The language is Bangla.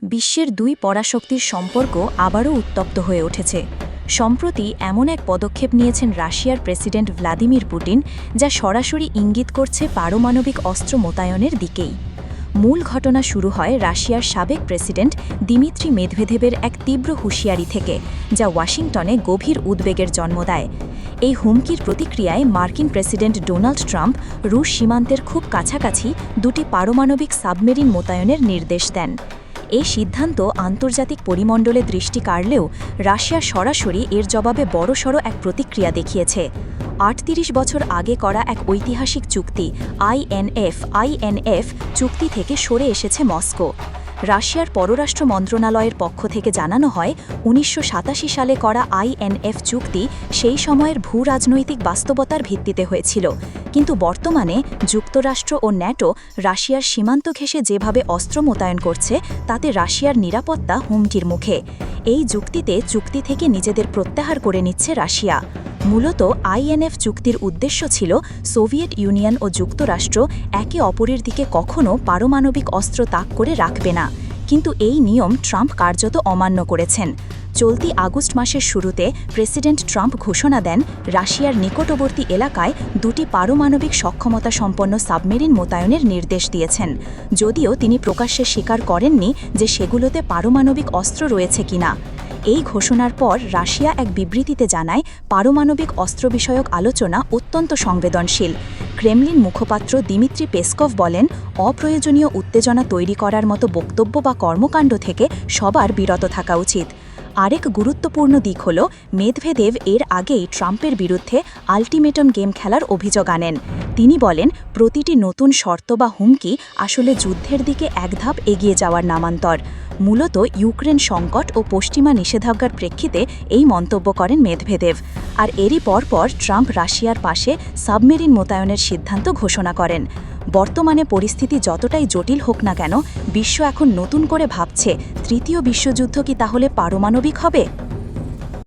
বিশ্বের দুই পরাশক্তির সম্পর্ক আবারও উত্তপ্ত হয়ে উঠেছে। সম্প্রতি এমন এক পদক্ষেপ নিয়েছেন রাশিয়ার প্রেসিডেন্ট ভ্লাদিমির পুতিন, যা সরাসরি ইঙ্গিত করছে পারমাণবিক অস্ত্র মোতায়েনের দিকেই। মূল ঘটনা শুরু হয় রাশিয়ার সাবেক প্রেসিডেন্ট দিমিত্রি মেদভেদেভের এক তীব্র হুঁশিয়ারি থেকে, যা ওয়াশিংটনে গভীর উদ্বেগের জন্ম দেয়। এই হুমকির প্রতিক্রিয়ায় মার্কিন প্রেসিডেন্ট ডোনাল্ড ট্রাম্প রুশ সীমান্তের খুব কাছাকাছি দুটি পারমাণবিক সাবমেরিন মোতায়েনের নির্দেশ দেন। এই সিদ্ধান্ত আন্তর্জাতিক পরিমণ্ডলে দৃষ্টি কাড়লেও রাশিয়া সরাসরি এর জবাবে বড়সড় এক প্রতিক্রিয়া দেখিয়েছে। ৩৮ বছর আগে করা এক ঐতিহাসিক চুক্তি আইএনএফ চুক্তি থেকে সরে এসেছে মস্কো। রাশিয়ার পররাষ্ট্র মন্ত্রণালয়ের পক্ষ থেকে জানানো হয়, ১৯৮৭ সালে করা আইএনএফ চুক্তি সেই সময়ের ভূ-রাজনৈতিক বাস্তবতার ভিত্তিতে হয়েছিল, কিন্তু বর্তমানে যুক্তরাষ্ট্র ও ন্যাটো রাশিয়ার সীমান্ত ঘেঁষে যেভাবে অস্ত্র মোতায়েন করছে, তাতে রাশিয়ার নিরাপত্তা হুমকির মুখে। এই চুক্তি থেকে নিজেদের প্রত্যাহার করে নিচ্ছে রাশিয়া। মূলত আইএনএফ চুক্তির উদ্দেশ্য ছিল সোভিয়েত ইউনিয়ন ও যুক্তরাষ্ট্র একে অপরের দিকে কখনও পারমাণবিক অস্ত্র তাক করে রাখবে না, কিন্তু এই নিয়ম ট্রাম্প কার্যত অমান্য করেছেন। চলতি আগস্ট মাসের শুরুতে প্রেসিডেন্ট ট্রাম্প ঘোষণা দেন, রাশিয়ার নিকটবর্তী এলাকায় দুটি পারমাণবিক সক্ষমতা সম্পন্ন সাবমেরিন মোতায়েনের নির্দেশ দিয়েছেন, যদিও তিনি প্রকাশ্যে স্বীকার করেননি যে সেগুলোতে পারমাণবিক অস্ত্র রয়েছে কিনা। এই ঘোষণার পর রাশিয়া এক বিবৃতিতে জানায়, পারমাণবিক অস্ত্র বিষয়ক আলোচনা অত্যন্ত সংবেদনশীল। ক্রেমলিন মুখপাত্র দিমিত্রি পেসকভ বলেন, অপ্রয়োজনীয় উত্তেজনা তৈরি করার মতো বক্তব্য বা কর্মকাণ্ড থেকে সবার বিরত থাকা উচিত। আরেক গুরুত্বপূর্ণ দিক হল, মেদভেদেভ এর আগেই ট্রাম্পের বিরুদ্ধে আল্টিমেটাম গেম খেলার অভিযোগ আনেন। তিনি বলেন, প্রতিটি নতুন শর্ত বা হুমকি আসলে যুদ্ধের দিকে এক ধাপ এগিয়ে যাওয়ার নামান্তর। মূলত ইউক্রেন সংকট ও পশ্চিমা নিষেধাজ্ঞার প্রেক্ষিতে এই মন্তব্য করেন মেদভেদেভ। আর এরই পরপর ট্রাম্প রাশিয়ার পাশে সাবমেরিন মোতায়েনের সিদ্ধান্ত ঘোষণা করেন। বর্তমানে পরিস্থিতি যতটাই জটিল হোক না কেন, বিশ্ব এখন নতুন করে ভাবছে, তৃতীয় বিশ্বযুদ্ধ কি তাহলে পারমাণবিক হবে?